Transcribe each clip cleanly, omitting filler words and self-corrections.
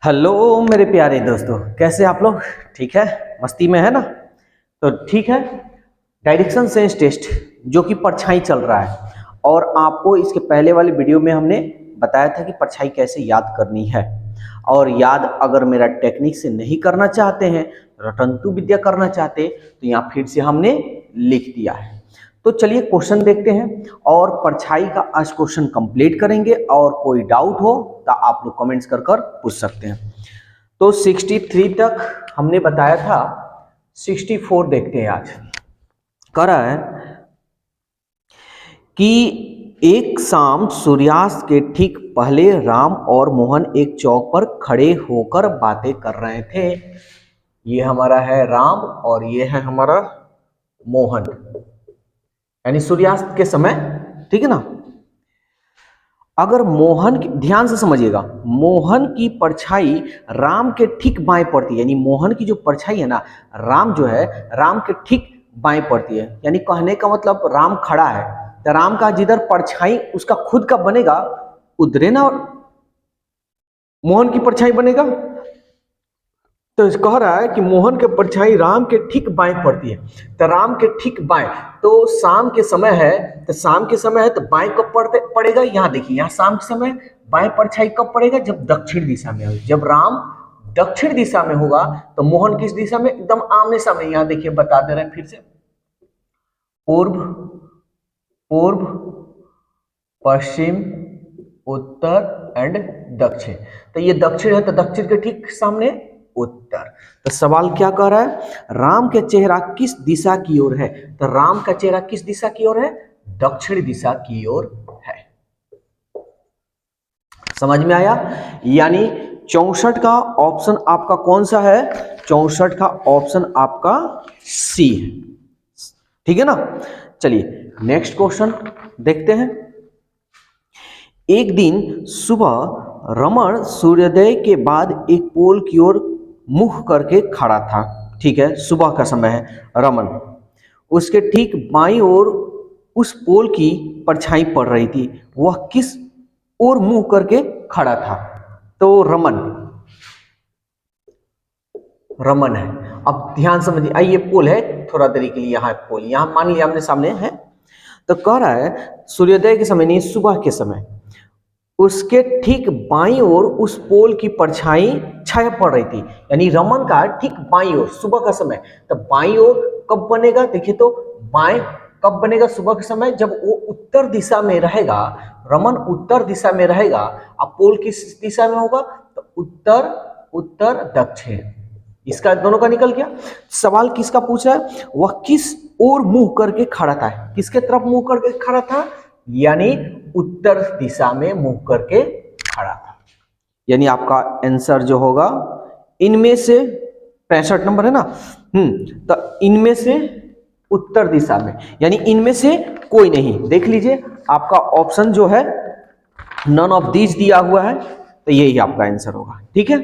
Hello मेरे प्यारे दोस्तों, कैसे आप लोग? ठीक है, मस्ती में है ना? तो ठीक है। डायरेक्शन सेंस टेस्ट जो कि परछाई चल रहा है, और आपको इसके पहले वाले वीडियो में हमने बताया था कि परछाई कैसे याद करनी है। और याद अगर मेरा टेक्निक से नहीं करना चाहते हैं, रटंतु विद्या करना चाहते हैं, तो यहाँ फिर से हमने लिख दिया है। तो चलिए क्वेश्चन देखते हैं और परछाई का आज क्वेश्चन कंप्लीट करेंगे, और कोई डाउट हो तो आप लोग कमेंट्स कर कर पूछ सकते हैं। तो 63 तक हमने बताया था, 64 देखते हैं आज। कह रहा है कि एक शाम सूर्यास्त के ठीक पहले राम और मोहन एक चौक पर खड़े होकर बातें कर रहे थे। ये हमारा है राम और ये है हमारा मोहन, यानी सूर्यास्त के समय। ठीक है ना? अगर मोहन की, ध्यान से समझिएगा, मोहन की परछाई राम के ठीक बाएं पड़ती है, यानी मोहन की जो परछाई है ना, राम जो है, राम के ठीक बाएं पड़ती है। यानी कहने का मतलब राम खड़ा है तो राम का जिधर परछाई उसका खुद का बनेगा, उधरे ना मोहन की परछाई बनेगा। तो कह रहा है कि मोहन के परछाई राम के ठीक बाएं पड़ती है, तो राम के ठीक बाएं। तो शाम के समय है, तो शाम के समय है तो बाएं कब पड़ेगा? यहाँ देखिए, यहाँ शाम के समय बाएं परछाई कब पड़ेगा? जब दक्षिण दिशा में होगा। जब राम दक्षिण दिशा में होगा तो मोहन किस दिशा में? एकदम आमने सामने। यहाँ देखिए, बता दे रहे हैं फिर से, पूर्व, पूर्व, पश्चिम, उत्तर एंड दक्षिण। तो ये दक्षिण है तो दक्षिण के ठीक सामने उत्तर। तो सवाल क्या कह रहा है? राम के चेहरा किस दिशा की ओर है? तो राम का चेहरा किस दिशा की ओर है? दक्षिण दिशा की ओर है। समझ में आया? यानी 64 का ऑप्शन आपका कौन सा है? 64 का ऑप्शन आपका सी है। ठीक है ना? चलिए नेक्स्ट क्वेश्चन देखते हैं। एक दिन सुबह रमण सूर्योदय के बाद एक पोल की ओर मुख करके खड़ा था। ठीक है, सुबह का समय है। रमन, उसके ठीक बाईं ओर उस पोल की परछाई पड़ रही थी। वह किस ओर मुंह करके खड़ा था? तो रमन, रमन है। अब ध्यान समझिए, आइए पोल है, थोड़ा देरी के लिए यहाँ पोल, यहाँ मान लिया आमने सामने है। तो कह रहा है सूर्योदय के समय नहीं, सुबह के समय उसके ठीक बाईं ओर उस पोल की परछाई छाया पड़ रही थी। यानी रमन का ठीक बाईं ओर, सुबह का समय। तो बाईं ओर कब बनेगा? देखिए तो बाएं कब बनेगा सुबह के समय? जब वो उत्तर दिशा में रहेगा, रमन उत्तर दिशा में रहेगा। अब पोल किस दिशा में होगा? तो उत्तर, उत्तर, दक्षिण। इसका दोनों का निकल गया। सवाल किसका पूछ रहा है? वह किस ओर मुंह करके खड़ा था? किसके तरफ मुंह करके खड़ा था? यानी उत्तर दिशा में मुंह करके खड़ा था। यानी आपका आंसर जो होगा, इनमें से 65 नंबर है ना, तो इनमें से उत्तर दिशा में, यानी इनमें से कोई नहीं। देख लीजिए, आपका ऑप्शन जो है नन ऑफ दीज दिया हुआ है, तो यही आपका आंसर होगा। ठीक है,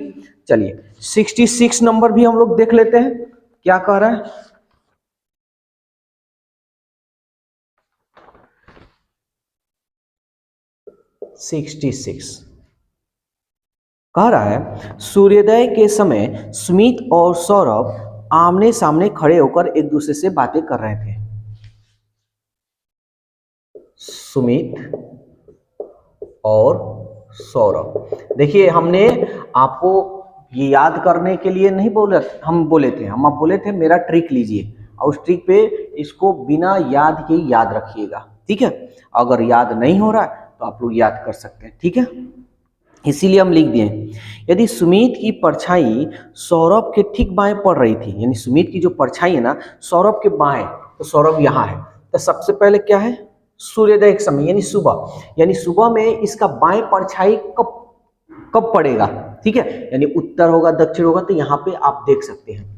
चलिए 66 नंबर भी हम लोग देख लेते हैं, क्या कह रहा है। 66 कह रहा है सूर्योदय के समय सुमित और सौरभ आमने सामने खड़े होकर एक दूसरे से बातें कर रहे थे। सुमित और सौरभ, देखिए हमने आपको ये याद करने के लिए नहीं बोले, हम बोले थे, हम आप बोले थे मेरा ट्रिक लीजिए, और उस ट्रिक पे इसको बिना याद के याद रखिएगा। ठीक है, अगर याद नहीं हो रहा है तो आप लोग याद कर सकते हैं। ठीक है, इसीलिए हम लिख दिए, यदि सुमित की परछाई सौरभ के ठीक बाएं पड़ रही थी, यानी सुमित की जो परछाई है ना सौरभ के बाएं, तो सौरभ यहाँ है। तो सबसे पहले क्या है? सूर्योदय के समय, यानी सुबह, यानी सुबह में इसका बाएं परछाई कब कब पड़ेगा? ठीक है, यानी उत्तर होगा, दक्षिण होगा, तो यहाँ पे आप देख सकते हैं।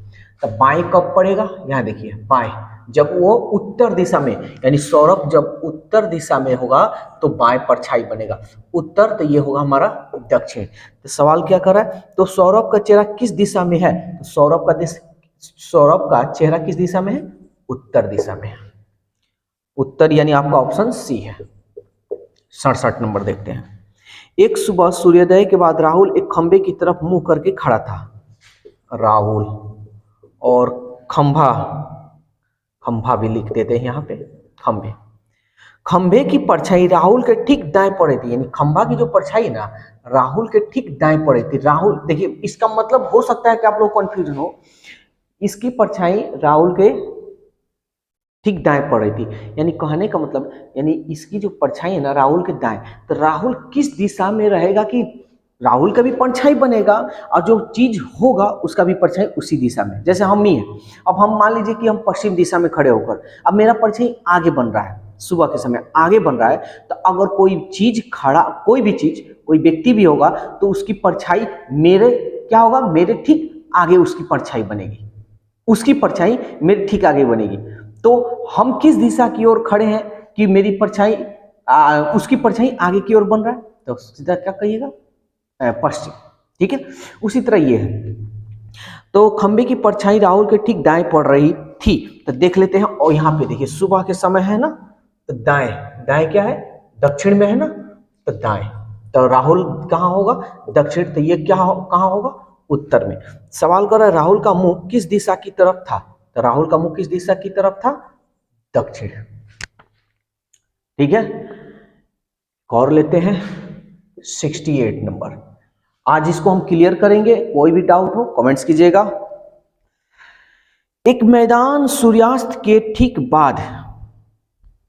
तो बाएं कब पड़ेगा? यहाँ देखिए, बाएं जब वो उत्तर दिशा में, यानी सौरभ जब उत्तर दिशा में होगा तो बाएं परछाई बनेगा। उत्तर, तो ये होगा हमारा दक्षिण। तो सवाल क्या कर रहा है? तो सौरभ का चेहरा किस दिशा में है? तो सौरभ का चेहरा किस दिशा में है? उत्तर दिशा में है। उत्तर यानी आपका ऑप्शन सी है। 67 नंबर देखते हैं। एक सुबह सूर्योदय के बाद राहुल एक खंबे की तरफ मुंह करके खड़ा था। राहुल और खंभा, खंभा भी लिख देते हैं यहाँ पे, खंबे। खंभे की परछाई राहुल के ठीक दाएं पड़े थी, यानी खंभा की जो परछाई ना राहुल के ठीक दाएं पड़े थी। राहुल देखिए, इसका मतलब हो सकता है कि आप लोग कंफ्यूजन हो, इसकी परछाई राहुल के ठीक दाएं पड़ रही थी, यानी कहने का मतलब, यानी इसकी जो परछाई है ना राहुल के दाएं, तो राहुल किस दिशा में रहेगा कि राहुल का भी परछाई बनेगा और जो चीज होगा उसका भी परछाई उसी दिशा में। जैसे हम ही है, अब हम मान लीजिए कि हम पश्चिम दिशा में खड़े होकर, अब मेरा परछाई आगे बन रहा है, सुबह के समय आगे बन रहा है, तो अगर कोई चीज खड़ा, कोई भी चीज, कोई व्यक्ति भी होगा तो उसकी परछाई मेरे क्या होगा, मेरे ठीक आगे उसकी परछाई बनेगी, उसकी परछाई मेरे ठीक आगे बनेगी। तो हम किस दिशा की ओर खड़े हैं कि मेरी परछाई उसकी परछाई आगे की ओर बन रहा है, तो सीधा क्या कहिएगा, पश्चिम। ठीक है, उसी तरह ये है। तो खंबे की परछाई राहुल के ठीक दाएं पड़ रही थी, तो देख लेते हैं। और यहाँ पे देखिए सुबह के समय है ना, तो दाएं, दाएं क्या है, दक्षिण में है ना, तो दाएं, तो राहुल कहाँ होगा, दक्षिण, तो ये क्या कहाँ होगा, उत्तर में। सवाल कर रहा है राहुल का मुंह किस दिशा की तरफ था, तो राहुल का मुंह किस दिशा की तरफ था, दक्षिण। ठीक है, और लेते हैं 68 नंबर। आज इसको हम क्लियर करेंगे, कोई भी डाउट हो कमेंट्स कीजिएगा। एक मैदान सूर्यास्त के ठीक बाद,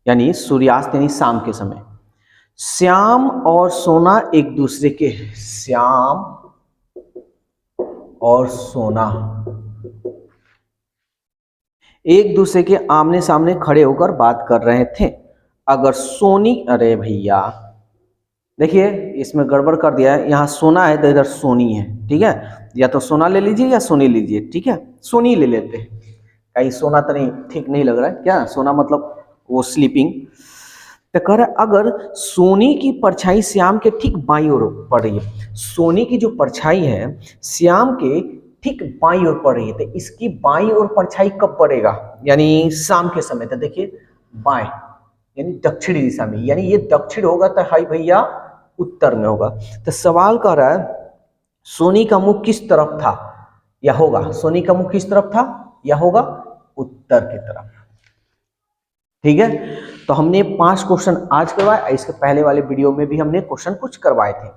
यानी सूर्यास्त यानी शाम के समय, श्याम और सोना एक दूसरे के, श्याम और सोना एक दूसरे के आमने सामने खड़े होकर बात कर रहे थे। अगर सोनी, अरे भैया देखिए इसमें गड़बड़ कर दिया है, यहाँ सोना है तो इधर सोनी है। ठीक है, या तो सोना ले लीजिए या सोनी लीजिए। ठीक है, सोनी ले लेते हैं, कहीं सोना तो नहीं, ठीक नहीं लग रहा है क्या, सोना मतलब वो स्लीपिंग। तो कह रहा है अगर सोनी की परछाई श्याम के ठीक बाईं ओर पड़ रही है, सोनी की जो परछाई है श्याम के ठीक बाईं ओर पड़ रही है, तो इसकी बाईं ओर परछाई कब पड़ेगा, यानी शाम के समय। तो देखिए बाएं यानी दक्षिणी दिशा में, यानी ये दक्षिण होगा तो हाई भैया उत्तर में होगा। तो सवाल कर रहा है सोनी का मुख किस तरफ था या होगा, सोनी का मुख किस तरफ था या होगा, उत्तर की तरफ। ठीक है, तो हमने 5 क्वेश्चन आज करवाए, इसके पहले वाले वीडियो में भी हमने क्वेश्चन कुछ करवाए थे।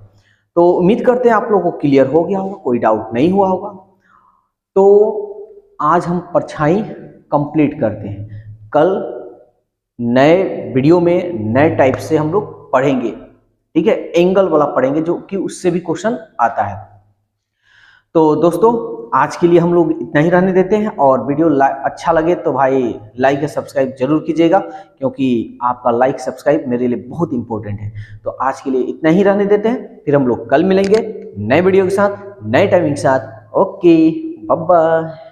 तो उम्मीद करते हैं आप लोगों को क्लियर हो गया होगा, कोई डाउट नहीं हुआ होगा। तो आज हम परछाई कंप्लीट करते हैं, कल नए वीडियो में नए टाइप से हम लोग पढ़ेंगे। ठीक है, एंगल वाला पढ़ेंगे जो कि उससे भी क्वेश्चन आता है। तो दोस्तों आज के लिए हम लोग इतना ही रहने देते हैं, और वीडियो अच्छा लगे तो भाई लाइक या सब्सक्राइब जरूर कीजिएगा, क्योंकि आपका लाइक सब्सक्राइब मेरे लिए बहुत इंपॉर्टेंट है। तो आज के लिए इतना ही रहने देते हैं, फिर हम लोग कल मिलेंगे नए वीडियो के साथ, नए टाइमिंग के साथ। Okay, bye bye.